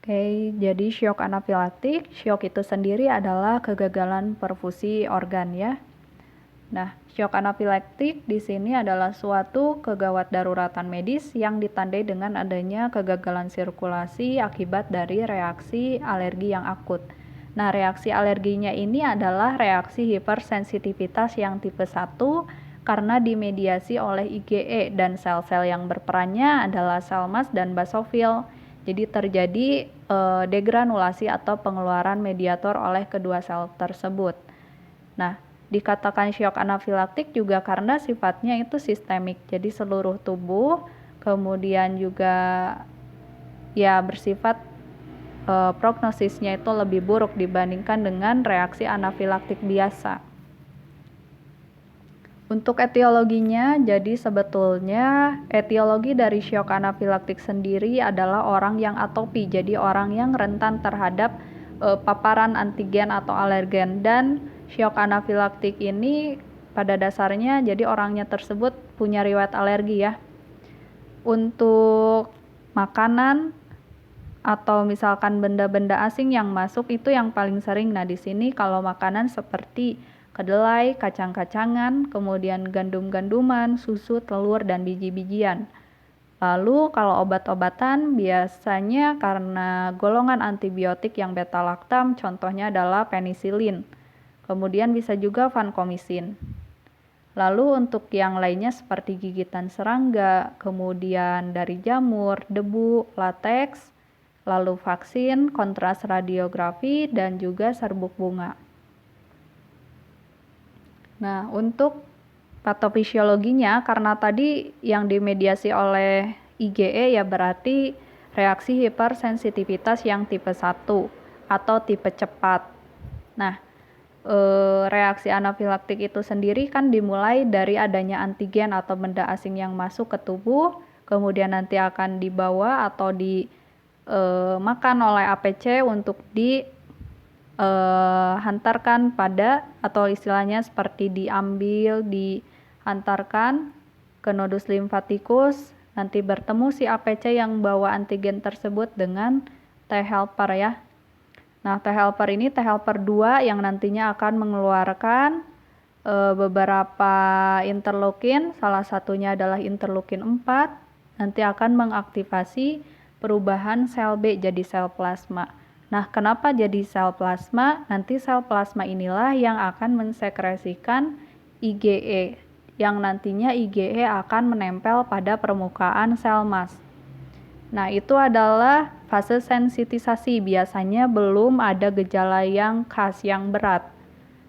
Oke, jadi syok anafilaktik, syok itu sendiri adalah kegagalan perfusi organ ya. Nah, syok anafilaktik di sini adalah suatu kegawat daruratan medis yang ditandai dengan adanya kegagalan sirkulasi akibat dari reaksi alergi yang akut. Nah, reaksi alerginya ini adalah reaksi hipersensitivitas yang tipe 1 karena dimediasi oleh IgE dan sel-sel yang berperannya adalah sel mas dan basofil. Jadi terjadi degranulasi atau pengeluaran mediator oleh kedua sel tersebut. Nah, dikatakan syok anafilaktik juga karena sifatnya itu sistemik, jadi seluruh tubuh, kemudian juga ya bersifat prognosisnya itu lebih buruk dibandingkan dengan reaksi anafilaktik biasa. Untuk etiologinya, jadi sebetulnya etiologi dari syok anafilaktik sendiri adalah orang yang atopi, jadi orang yang rentan terhadap paparan antigen atau alergen. Dan syok anafilaktik ini pada dasarnya jadi orangnya tersebut punya riwayat alergi ya. Untuk makanan atau misalkan benda-benda asing yang masuk itu yang paling sering. Nah, di sini kalau makanan seperti kedelai, kacang-kacangan, kemudian gandum-ganduman, susu, telur, dan biji-bijian. Lalu kalau obat-obatan biasanya karena golongan antibiotik yang beta-laktam, contohnya adalah penisilin. Kemudian bisa juga vancomycin. Lalu untuk yang lainnya seperti gigitan serangga, kemudian dari jamur, debu, lateks, lalu vaksin, kontras radiografi, dan juga serbuk bunga. Nah, untuk patofisiologinya, karena tadi yang dimediasi oleh IgE ya berarti reaksi hipersensitivitas yang tipe 1 atau tipe cepat. Nah, reaksi anafilaktik itu sendiri kan dimulai dari adanya antigen atau benda asing yang masuk ke tubuh, kemudian nanti akan dibawa atau dimakan oleh APC untuk hantarkan pada atau istilahnya seperti diambil, dihantarkan ke nodus limfatikus, nanti bertemu si APC yang bawa antigen tersebut dengan T helper ya. Nah, T helper ini T helper 2 yang nantinya akan mengeluarkan beberapa interleukin, salah satunya adalah interleukin 4, nanti akan mengaktifasi perubahan sel B jadi sel plasma. Nah, kenapa jadi sel plasma? Nanti sel plasma inilah yang akan mensekresikan IgE, yang nantinya IgE akan menempel pada permukaan sel mas. Nah, itu adalah fase sensitisasi, biasanya belum ada gejala yang khas, yang berat.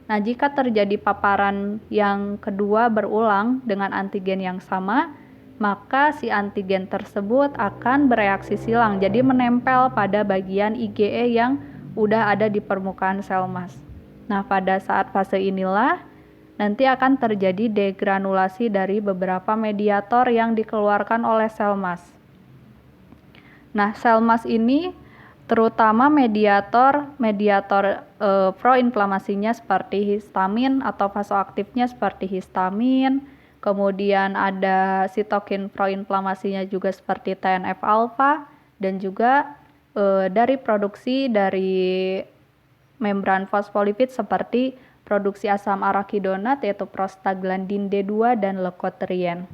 Nah, jika terjadi paparan yang kedua berulang dengan antigen yang sama, maka si antigen tersebut akan bereaksi silang, jadi menempel pada bagian IgE yang udah ada di permukaan sel mas. Nah, pada saat fase inilah nanti akan terjadi degranulasi dari beberapa mediator yang dikeluarkan oleh sel mas. Nah, sel mas ini terutama mediator proinflamasinya seperti histamin atau vasoaktifnya seperti histamin, kemudian ada sitokin proinflamasinya juga seperti TNF alfa, dan juga dari produksi dari membran fosfolipid seperti produksi asam arakidonat yaitu prostaglandin D2 dan leukotrien.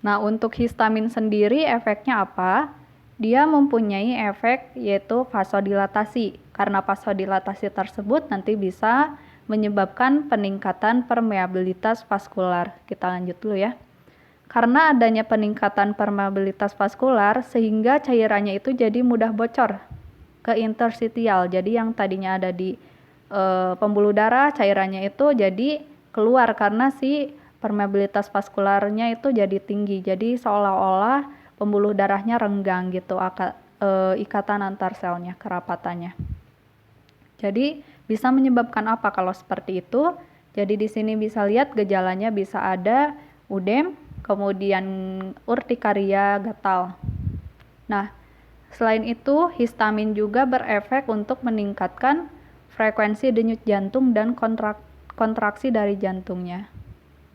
Nah, untuk histamin sendiri efeknya apa? Dia mempunyai efek yaitu vasodilatasi. Karena vasodilatasi tersebut nanti bisa menyebabkan peningkatan permeabilitas vaskular. Kita lanjut dulu ya. Karena adanya peningkatan permeabilitas vaskular sehingga cairannya itu jadi mudah bocor ke interstitial. Jadi yang tadinya ada di pembuluh darah, cairannya itu jadi keluar karena si permeabilitas vaskularnya itu jadi tinggi. Jadi seolah-olah pembuluh darahnya renggang gitu, ikatan antar selnya, kerapatannya. Jadi bisa menyebabkan apa kalau seperti itu? Jadi di sini bisa lihat gejalanya bisa ada udem, kemudian urtikaria, gatal. Nah, selain itu histamin juga berefek untuk meningkatkan frekuensi denyut jantung dan kontraksi dari jantungnya.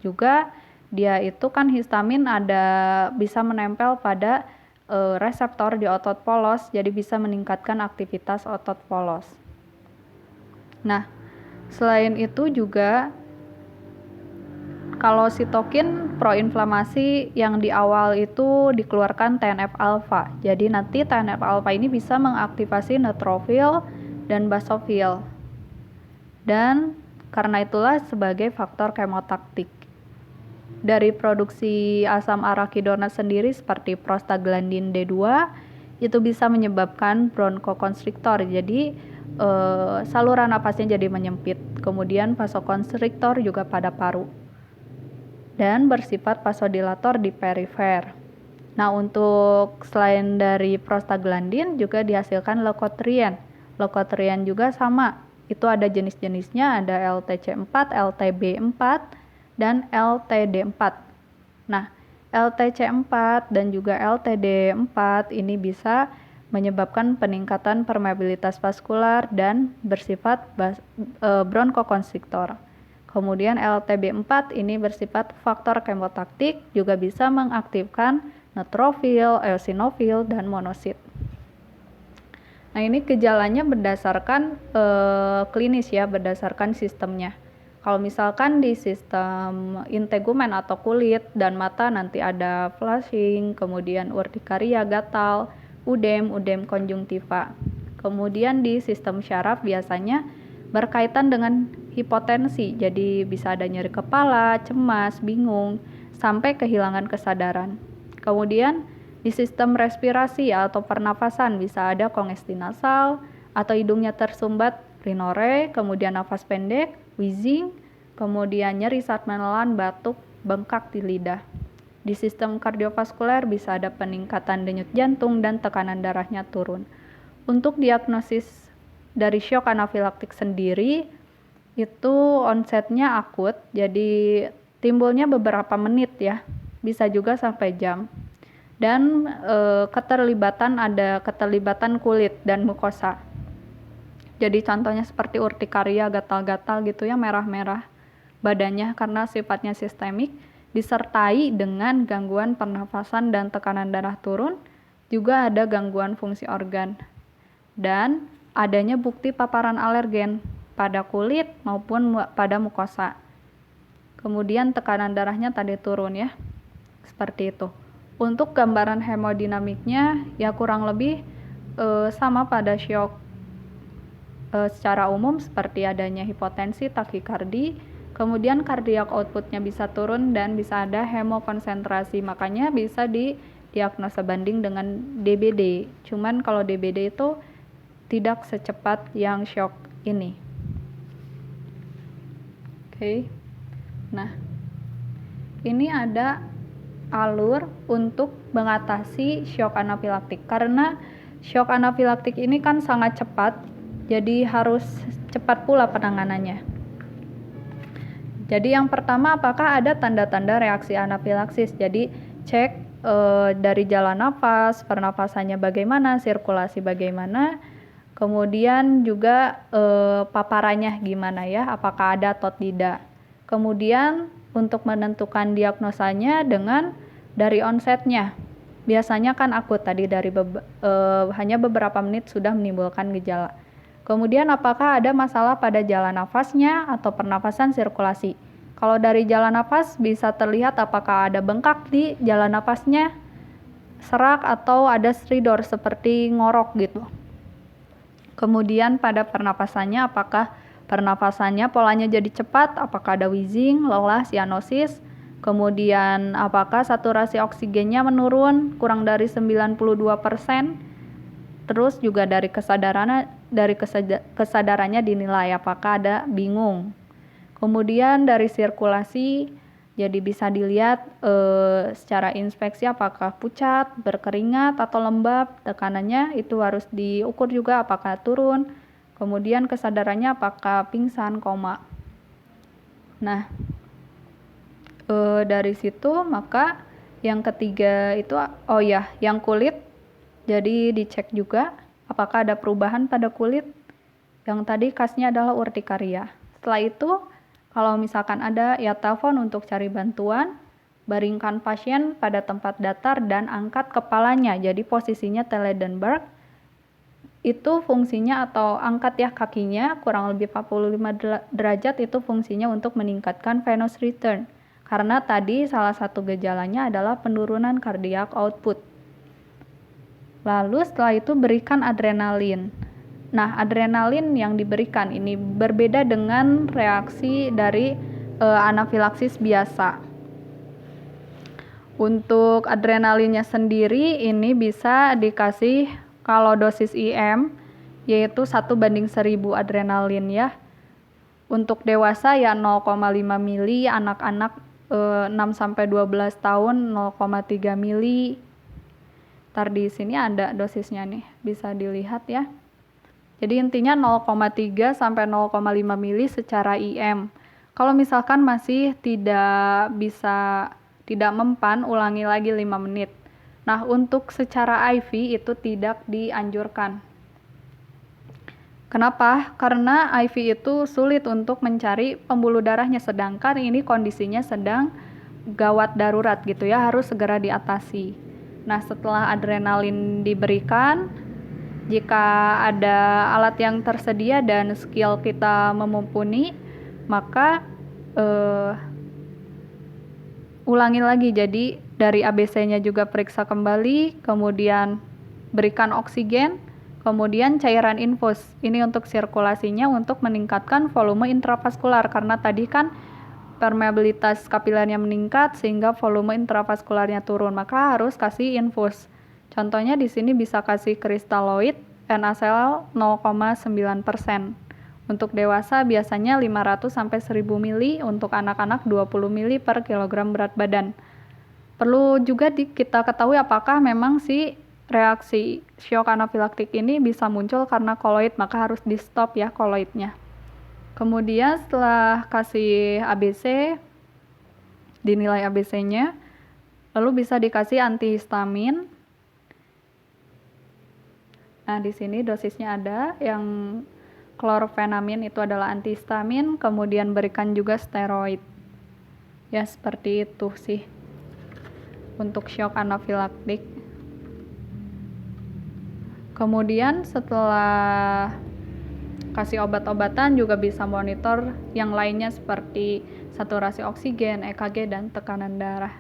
Juga dia itu kan histamin ada bisa menempel pada reseptor di otot polos, jadi bisa meningkatkan aktivitas otot polos. Nah, selain itu juga kalau sitokin proinflamasi yang di awal itu dikeluarkan TNF-alfa. Jadi nanti TNF-alfa ini bisa mengaktifasi neutrofil dan basofil. Dan karena itulah sebagai faktor kemotaktik. Dari produksi asam arachidona sendiri seperti prostaglandin D2 itu bisa menyebabkan bronkokonstriktor. Jadi saluran napasnya jadi menyempit. Kemudian vasokonstriktor juga pada paru. Dan bersifat vasodilator di perifer. Nah, untuk selain dari prostaglandin juga dihasilkan leukotrien. Leukotrien juga sama. Itu ada jenis-jenisnya, ada LTC4, LTB4, dan LTD4. Nah, LTC4 dan juga LTD4 ini bisa menyebabkan peningkatan permeabilitas vaskular dan bersifat bronkokonstriktor. Kemudian LTB4 ini bersifat faktor kemotaktik, juga bisa mengaktifkan neutrofil, eosinofil, dan monosit. Nah, ini gejalanya berdasarkan klinis ya, berdasarkan sistemnya. Kalau misalkan di sistem integumen atau kulit dan mata nanti ada flushing, kemudian urtikaria, gatal, udem konjungtiva. Kemudian di sistem syaraf biasanya berkaitan dengan hipotensi, jadi bisa ada nyeri kepala, cemas, bingung, sampai kehilangan kesadaran. Kemudian di sistem respirasi atau pernafasan bisa ada kongesti nasal atau hidungnya tersumbat, rhinore, kemudian nafas pendek, wheezing, kemudian nyeri saat menelan, batuk, bengkak di lidah. Di sistem kardiovaskuler bisa ada peningkatan denyut jantung dan tekanan darahnya turun. Untuk diagnosis dari shock anafilaktik sendiri, itu onsetnya akut, jadi timbulnya beberapa menit ya, bisa juga sampai jam. Dan ada keterlibatan kulit dan mukosa. Jadi contohnya seperti urtikaria, gatal-gatal gitu ya, merah-merah badannya karena sifatnya sistemik, disertai dengan gangguan pernafasan dan tekanan darah turun, juga ada gangguan fungsi organ. Dan adanya bukti paparan alergen pada kulit maupun pada mukosa. Kemudian tekanan darahnya tadi turun ya, seperti itu. Untuk gambaran hemodinamiknya ya kurang lebih sama pada shock secara umum, seperti adanya hipotensi, takikardi, kemudian cardiac outputnya bisa turun dan bisa ada hemokonsentrasi, makanya bisa didiagnosa banding dengan DBD. Cuman kalau DBD itu tidak secepat yang shock ini. Oke. Nah, ini ada alur untuk mengatasi shock anafilaktik. Karena shock anafilaktik ini kan sangat cepat, jadi harus cepat pula penanganannya. Jadi yang pertama, apakah ada tanda-tanda reaksi anafilaksis? Jadi cek dari jalan nafas, pernafasannya bagaimana, sirkulasi bagaimana, kemudian juga paparannya gimana ya, apakah ada atau tidak. Kemudian untuk menentukan diagnosanya dengan dari onsetnya. Biasanya kan akut tadi dari hanya beberapa menit sudah menimbulkan gejala. Kemudian apakah ada masalah pada jalan nafasnya atau pernafasan sirkulasi. Kalau dari jalan nafas bisa terlihat apakah ada bengkak di jalan nafasnya, serak atau ada stridor seperti ngorok gitu. Kemudian pada pernapasannya apakah pernapasannya polanya jadi cepat, apakah ada wheezing, lelah, cyanosis, kemudian apakah saturasi oksigennya menurun kurang dari 92%, terus juga dari kesadarannya dinilai apakah ada bingung. Kemudian dari sirkulasi jadi bisa dilihat secara inspeksi apakah pucat, berkeringat atau lembab, tekanannya itu harus diukur juga apakah turun. Kemudian kesadarannya apakah pingsan, koma. Nah, dari situ maka yang ketiga itu yang kulit. Jadi dicek juga apakah ada perubahan pada kulit. Yang tadi khasnya adalah urtikaria. Setelah itu kalau misalkan ada ya telepon untuk cari bantuan. Baringkan pasien pada tempat datar dan angkat kepalanya. Jadi posisinya Trendelenburg. Itu fungsinya atau angkat ya kakinya kurang lebih 45 derajat, itu fungsinya untuk meningkatkan venous return. Karena tadi salah satu gejalanya adalah penurunan cardiac output. Lalu setelah itu berikan adrenalin. Nah, adrenalin yang diberikan ini berbeda dengan reaksi dari anafilaksis biasa. Untuk adrenalinnya sendiri ini bisa dikasih kalau dosis IM yaitu 1/1000 adrenalin ya. Untuk dewasa ya 0,5 mili, anak-anak 6-12 tahun 0,3 mili. Ntar di sini ada dosisnya nih, bisa dilihat ya. Jadi intinya 0,3 sampai 0,5 mili secara IM. Kalau misalkan masih tidak mempan, ulangi lagi 5 menit. Nah, untuk secara IV itu tidak dianjurkan. Kenapa? Karena IV itu sulit untuk mencari pembuluh darahnya, sedangkan ini kondisinya sedang gawat darurat gitu ya, harus segera diatasi. Nah, setelah adrenalin diberikan, jika ada alat yang tersedia dan skill kita memumpuni, maka ulangi lagi. Jadi dari ABC-nya juga periksa kembali, kemudian berikan oksigen, kemudian cairan infus. Ini untuk sirkulasinya untuk meningkatkan volume intravaskular karena tadi kan permeabilitas kapilernya meningkat sehingga volume intravaskularnya turun, maka harus kasih infus. Contohnya di sini bisa kasih kristaloid NaCl 0,9%. Untuk dewasa biasanya 500 sampai 1000 mili, untuk anak-anak 20 mili per kilogram berat badan. Perlu juga kita ketahui apakah memang si reaksi shock anafilaktik ini bisa muncul karena koloid, maka harus di stop ya koloidnya. Kemudian setelah kasih ABC, dinilai ABC-nya, lalu bisa dikasih antihistamin. Nah, di sini dosisnya ada yang klorfenamin itu adalah antihistamin, kemudian berikan juga steroid. Ya, seperti itu sih untuk shock anafilaktik. Kemudian setelah kasih obat-obatan juga bisa monitor yang lainnya seperti saturasi oksigen, EKG, dan tekanan darah.